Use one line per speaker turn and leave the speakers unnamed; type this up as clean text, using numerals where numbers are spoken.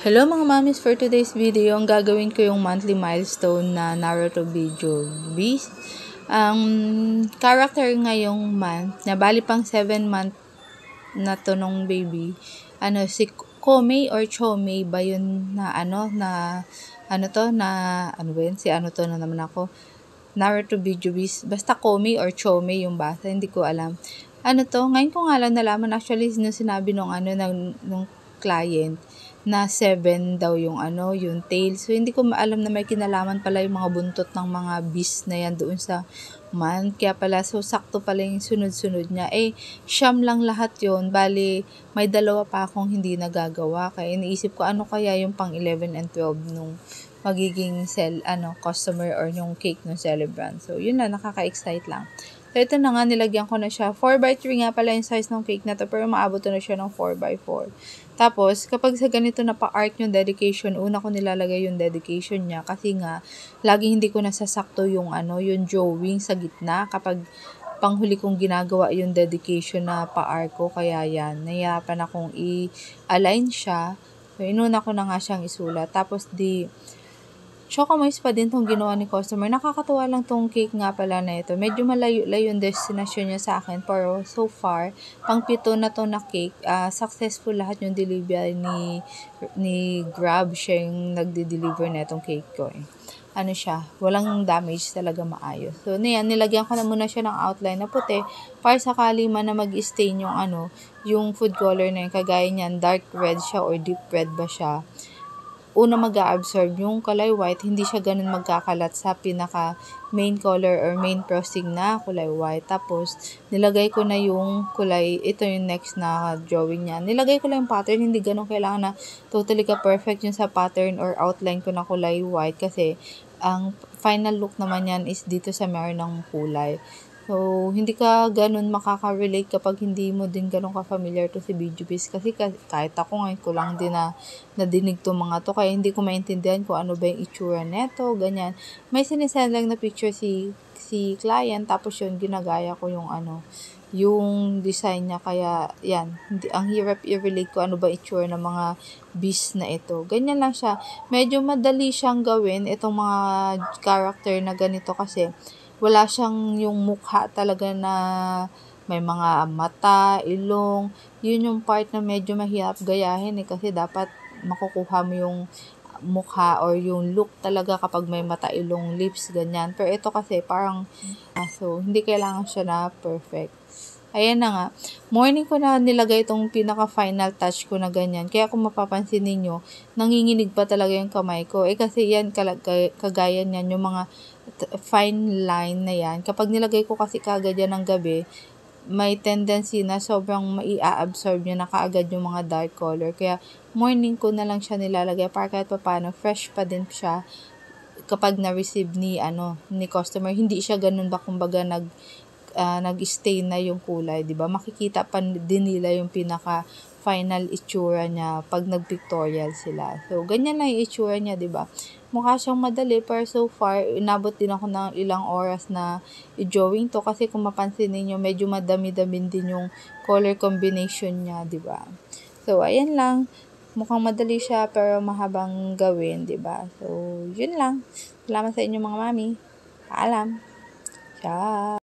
Hello mga mamis, for today's video, ang gagawin ko yung monthly milestone na Naruto video. Ang character ngayong month, na bali pang 7 month na to nung baby, si Komei or Chomei ba yun na naman ako. Naruto video basta Komei or Chomei yung basa, hindi ko alam. Ngayon ko nga lang nalaman actually nung sinabi nung client na 7 daw yung tail. So, hindi ko maalam na may kinalaman pala yung mga buntot ng mga beast na yan doon sa month. Kaya pala, so sakto pala yung sunod-sunod niya. Siyam lang lahat yon. Bali, may 2 pa akong hindi nagagawa. Kaya iniisip ko, ano kaya yung pang 11 and 12 nung magiging customer or yung cake ng celebrant. So, yun na, nakaka-excite lang. So, ito na nga, nilagyan ko na siya. 4x3 nga pala yung size ng cake na to, pero maabot na siya ng 4x4. Tapos, kapag sa ganito na pa-art yung dedication, una ko nilalagay yung dedication niya kasi nga, lagi hindi ko nasasakto yung yung drawing sa gitna kapag panghuli kong ginagawa yung dedication na pa-art ko. Kaya yan, nahihirapan akong i-align siya. So, inuna ko na nga siyang isulat. Tapos, chocomoist pa din tong ginawa ni customer. Nakakatuwa lang tong cake nga pala na ito. Medyo malayo-layo yung destination niya sa akin. Pero so far, pang 7 na to na cake, successful lahat yung delivery ni Grab. Siya yung nagde-deliver na itong cake ko. Walang damage, talaga maayos. So, nilagyan ko na muna siya ng outline na puti para sakali man na mag-stain yung food color na yun. Kagaya niyan, dark red siya or deep red ba siya. Una mag-a-absorb yung kulay white, hindi siya ganun magkakalat sa pinaka main color or main frosting na kulay white. Tapos, nilagay ko na yung kulay, ito yung next na drawing niya. Nilagay ko lang yung pattern, hindi ganun kailangan na totally ka-perfect yung sa pattern or outline ko na kulay white kasi ang final look naman yan is dito sa meron ng kulay. So, hindi ka ganun makaka-relate kapag hindi mo din ganun ka-familiar to si VideoBiz. Kasi kahit ako ngayon ko lang din na nadinig to mga to. Kaya hindi ko maintindihan kung ano ba yung itsura neto, ganyan. May sinisend lang na picture si client. Tapos yun, ginagaya ko yung yung design niya. Kaya, yan. Ang hirap i-relate ko ano ba itsura ng mga beast na ito. Ganyan lang siya. Medyo madali siyang gawin itong mga character na ganito kasi wala siyang yung mukha talaga na may mga mata, ilong. Yun yung part na medyo mahirap gayahin kasi dapat makukuha mo yung mukha or yung look talaga kapag may mata, ilong, lips, ganyan. Pero ito kasi parang so hindi kailangan siya na perfect. Ayan na nga. Morning ko na nilagay itong pinaka-final touch ko na ganyan. Kaya kung mapapansin ninyo, nanginginig pa talaga yung kamay ko. Kasi yan, kagaya niyan, yung mga fine line na yan. Kapag nilagay ko kasi kaagad yan ng gabi, may tendency na sobrang mai-absorb niya na kaagad yung mga dark color. Kaya morning ko na lang siya nilalagay para kahit paano fresh pa din siya kapag na-receive ni customer. Hindi siya ganun ba kumbaga nag-stain na yung kulay, 'di ba? Makikita pa din nila yung pinaka final itsura niya pag nag-pictorial sila. So, ganyan lang yung itsura niya, 'di ba? Mukha siyang madali, pero so far, inabot din ako ng ilang oras na i-drawing to kasi kung mapansin niyo medyo madami-dami din yung color combination niya, 'di ba? So, ayan lang. Mukhang madali siya pero mahabang gawin, 'di ba? So, yun lang. Salamat sa inyo mga mami. Paalam. Ciao.